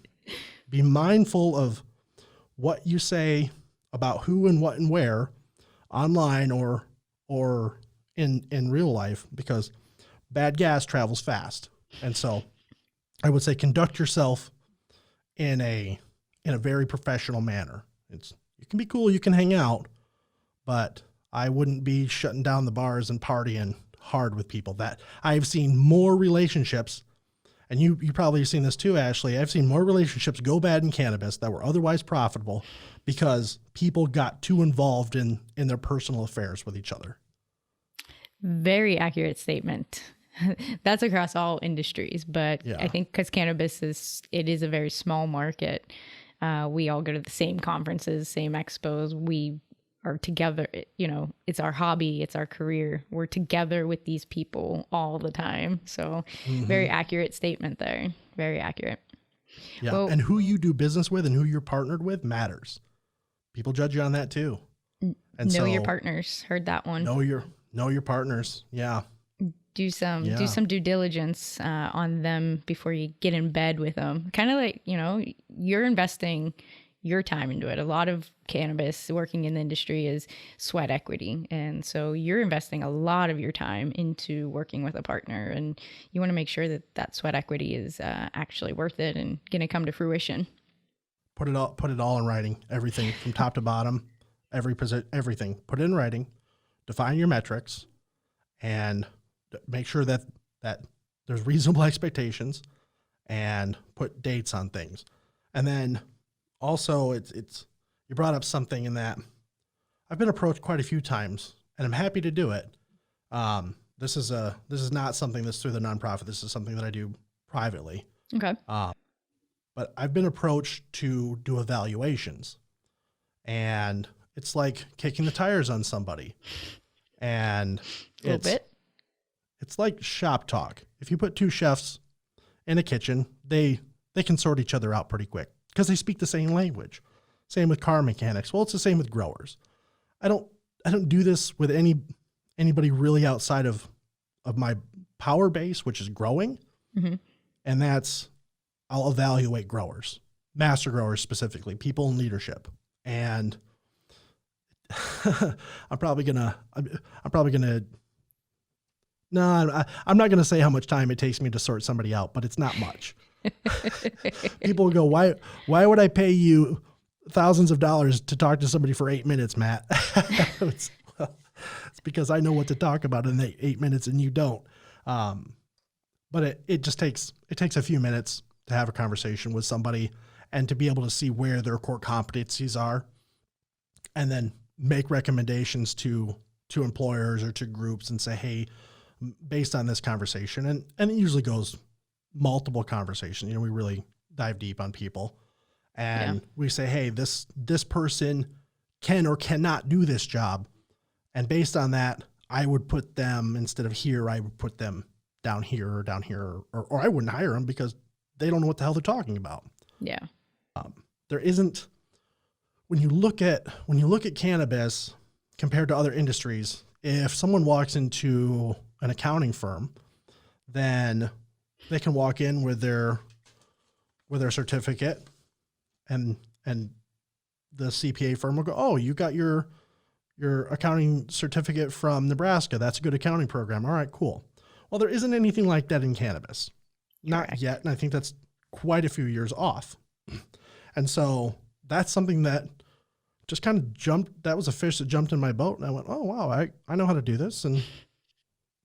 be mindful of what you say about who and what and where online or in real life, because bad gas travels fast. And so I would say conduct yourself in a very professional manner. You can be cool, you can hang out, but I wouldn't be shutting down the bars and partying hard with people. That I've seen more relationships, and you probably have seen this too, Ashley. I've seen more relationships go bad in cannabis that were otherwise profitable because people got too involved in their personal affairs with each other. Very accurate statement. That's across all industries, but yeah. I think because cannabis is a very small market. We all go to the same conferences, same expos. We are together, it's our hobby, it's our career. We're together with these people all the time. So very accurate statement there. Very accurate. Yeah. Well, and who you do business with and who you're partnered with matters. People judge you on that too. And know your partners. Heard that one. Know your partners. Yeah. Do some due diligence on them before you get in bed with them. Kind of like, you're investing your time into it. A lot of cannabis working in the industry is sweat equity. And so you're investing a lot of your time into working with a partner, and you want to make sure that sweat equity is actually worth it and going to come to fruition. Put it all in writing, everything from top to bottom, everything. Put it in writing, define your metrics, and make sure that there's reasonable expectations, and put dates on things. And then also, it's you brought up something in that I've been approached quite a few times, and I'm happy to do it. This is not something that's through the nonprofit. This is something that I do privately. Okay. But I've been approached to do evaluations, and it's like kicking the tires on somebody. And A little bit. It's like shop talk. If you put two chefs in a kitchen, they can sort each other out pretty quick because they speak the same language. Same with car mechanics. Well, it's the same with growers. I don't do this with anybody really outside of my power base, which is growing. Mm-hmm. And I'll evaluate growers, master growers specifically, people in leadership. And I'm not going to say how much time it takes me to sort somebody out, but it's not much. People go, why would I pay you thousands of dollars to talk to somebody for 8 minutes, Matt? It's because I know what to talk about in the 8 minutes and you don't. But it just takes a few minutes to have a conversation with somebody and to be able to see where their core competencies are, and then make recommendations to employers or to groups and say, hey, based on this conversation, and it usually goes multiple conversations. We really dive deep on people, and we say, hey, this person can or cannot do this job. And based on that, I would put them, instead of here, I would put them down here, or I wouldn't hire them because they don't know what the hell they're talking about. Yeah. There isn't, when you look at cannabis compared to other industries, if someone walks into an accounting firm, then they can walk in with their certificate, and the CPA firm will go, oh, you got your accounting certificate from Nebraska. That's a good accounting program. All right, cool. Well, there isn't anything like that in cannabis. Not Correct. yet, and I think that's quite a few years off. And so that's something that just kind of jumped. That was a fish that jumped in my boat, and I went, oh, wow, I know how to do this, and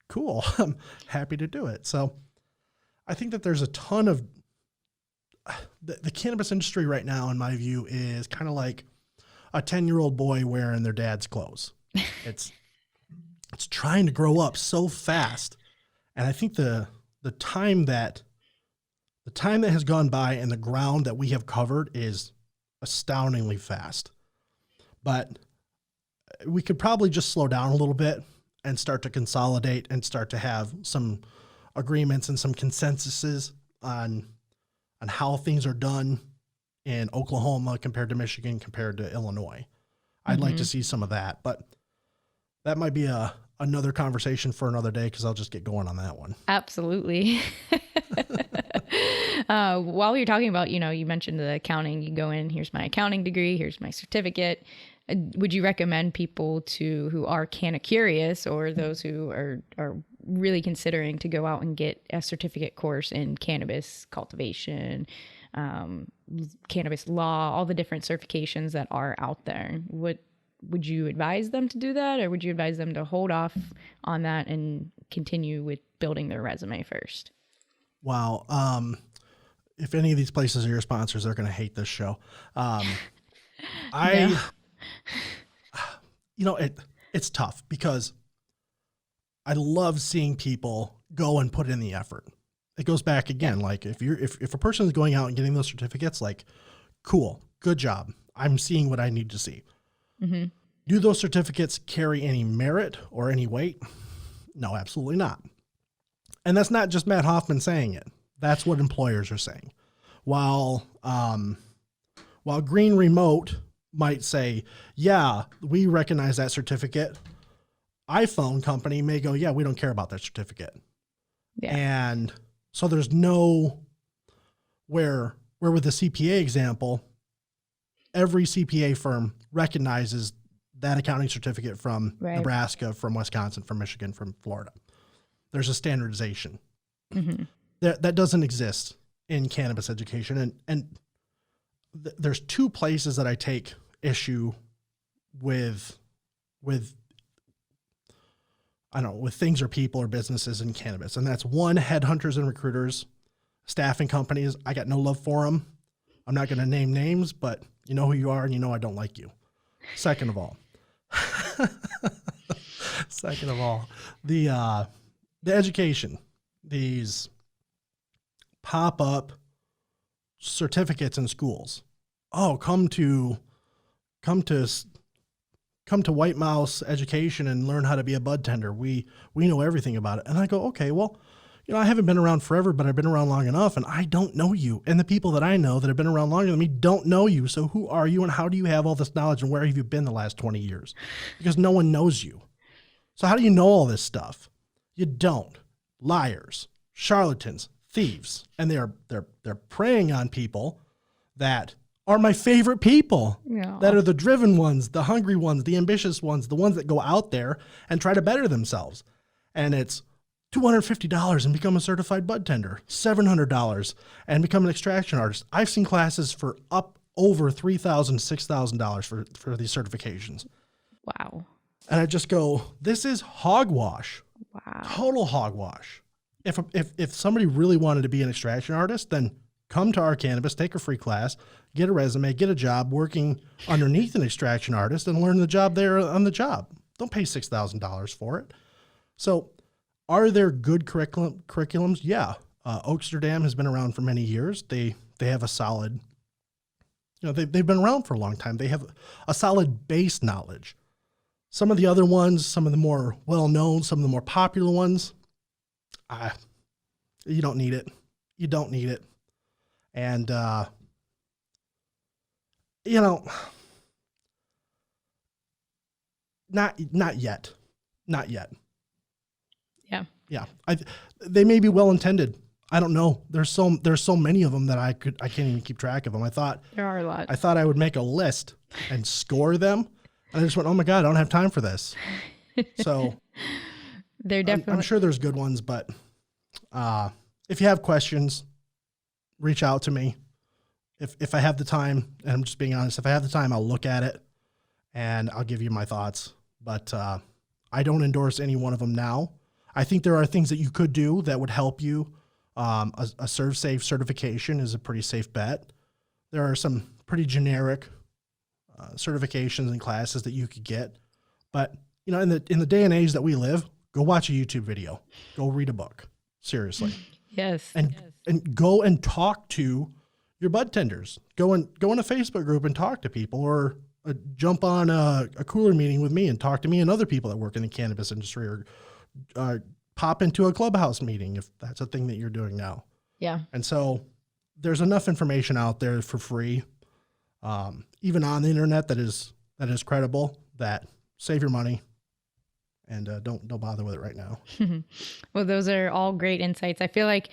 cool. I'm happy to do it. So I think that there's a ton of the cannabis industry right now, in my view, is kind of like a 10-year-old boy wearing their dad's clothes. It's trying to grow up so fast. And I think the time that has gone by and the ground that we have covered is astoundingly fast. But we could probably just slow down a little bit and start to consolidate and start to have some agreements and some consensuses on how things are done in Oklahoma compared to Michigan, compared to Illinois. I'd like to see some of that, but that might be another conversation for another day, because I'll just get going on that one. Absolutely. While you're talking about, you mentioned the accounting, you go in, here's my accounting degree, here's my certificate. Would you recommend people who are canna curious, or those who are really considering to go out and get a certificate course in cannabis cultivation, cannabis law, all the different certifications that are out there? Would you advise them to do that, or would you advise them to hold off on that and continue with building their resume first? Wow. If any of these places are your sponsors, they're going to hate this show. It's tough, because I love seeing people go and put in the effort. It goes back again. Like if a person is going out and getting those certificates, like, cool, good job. I'm seeing what I need to see. Mm-hmm. Do those certificates carry any merit or any weight? No, absolutely not. And that's not just Matt Hoffman saying it. That's what employers are saying. While Green Remote might say, yeah, we recognize that certificate, iPhone company may go, yeah, we don't care about that certificate. Yeah. And so there's no, where with the CPA example, every CPA firm recognizes that accounting certificate from Nebraska, from Wisconsin, from Michigan, from Florida. There's a standardization. Mm-hmm. That doesn't exist in cannabis education. And there's two places that I take issue with things or people or businesses in cannabis. And that's one, headhunters and recruiters, staffing companies. I got no love for them. I'm not going to name names, but you know who you are, and you know I don't like you. Second of all, the education, these pop up certificates in schools. Oh, come to White Mouse Education and learn how to be a bud tender. We know everything about it. And I go, okay, well, I haven't been around forever, but I've been around long enough, and I don't know you. And the people that I know that have been around longer than me don't know you. So who are you, and how do you have all this knowledge, and where have you been the last 20 years? Because no one knows you. So how do you know all this stuff? You don't. Liars, charlatans, thieves, and they're preying on people that are my favorite people. Yeah. That are the driven ones, the hungry ones, the ambitious ones, the ones that go out there and try to better themselves. And it's $250 and become a certified bud tender, $700 and become an extraction artist. I've seen classes for up over $3,000, $6,000 for these certifications. Wow. And I just go, this is hogwash. Wow. Total hogwash. If somebody really wanted to be an extraction artist, then come to Our Cannabis, take a free class, get a resume, get a job working underneath an extraction artist, and learn the job there on the job. Don't pay $6,000 for it. So are there good curriculums? Yeah. Oaksterdam has been around for many years. They have a solid, they've been around for a long time. They have a solid base knowledge. Some of the other ones, some of the more well-known, some of the more popular ones, you don't need it. You don't need it. And, not yet. Not yet. Yeah. Yeah. They may be well-intended. I don't know. There's so many of them that I can't even keep track of them. There are a lot. I thought I would make a list and score them. And I just went, oh my God, I don't have time for this. So They're definitely. I'm sure there's good ones, but if you have questions, reach out to me. If I have the time, and I'm just being honest, if I have the time, I'll look at it and I'll give you my thoughts. But I don't endorse any one of them now. I think there are things that you could do that would help you. A ServSafe certification is a pretty safe bet. There are some pretty generic certifications and classes that you could get. But in the day and age that we live, go watch a YouTube video. Go read a book. Seriously. Yes. And go and talk to your bud tenders. Go in a Facebook group and talk to people, or jump on a cooler meeting with me and talk to me and other people that work in the cannabis industry, or pop into a clubhouse meeting if that's a thing that you're doing now. Yeah. And so there's enough information out there for free, even on the internet that is credible, that save your money. And don't bother with it right now. Well, those are all great insights. I feel like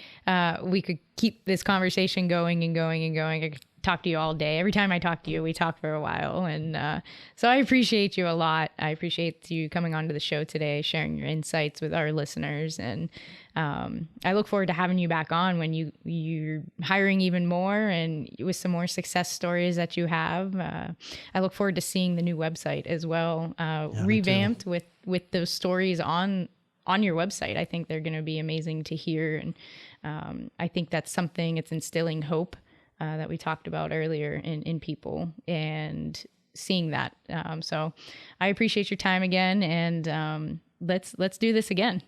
we could keep this conversation going and going and going. I could talk to you all day. Every time I talk to you, we talk for a while. And so I appreciate you a lot. I appreciate you coming onto the show today, sharing your insights with our listeners. And I look forward to having you back on when you're hiring even more, and with some more success stories that you have. I look forward to seeing the new website as well, revamped with those stories on your website. I think they're going to be amazing to hear. And I think that's something, it's instilling hope that we talked about earlier in people, and seeing that. So I appreciate your time again, and let's do this again.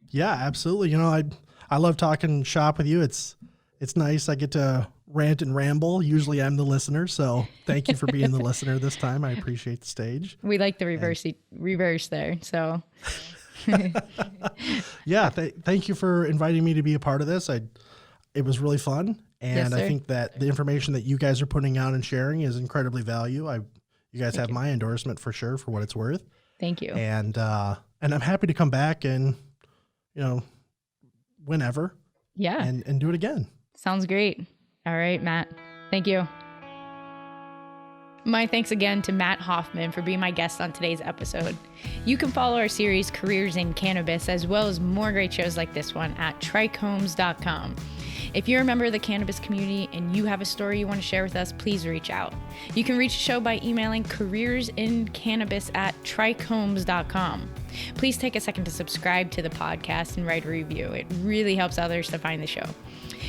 Yeah, absolutely. I love talking shop with you. It's nice. I get to rant and ramble. Usually I'm the listener. So thank you for being the listener this time. I appreciate the stage. We like the reverse there. So yeah. Thank you for inviting me to be a part of this. It was really fun. And yes, I think that the information that you guys are putting out and sharing is incredibly valuable. You guys have my endorsement for sure, for what it's worth. Thank you. And I'm happy to come back and, whenever. Yeah. And do it again. Sounds great. All right, Matt. Thank you. My thanks again to Matt Hoffman for being my guest on today's episode. You can follow our series Careers in Cannabis, as well as more great shows like this one, at TRICHOMES.com. If you're a member of the cannabis community and you have a story you want to share with us, please reach out. You can reach the show by emailing careersincannabis@trichomes.com. Please take a second to subscribe to the podcast and write a review. It really helps others to find the show.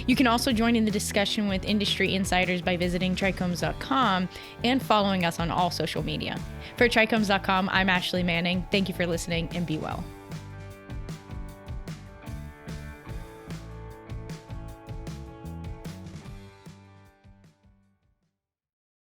You can also join in the discussion with industry insiders by visiting trichomes.com and following us on all social media. For trichomes.com, I'm Ashley Manning. Thank you for listening, and be well.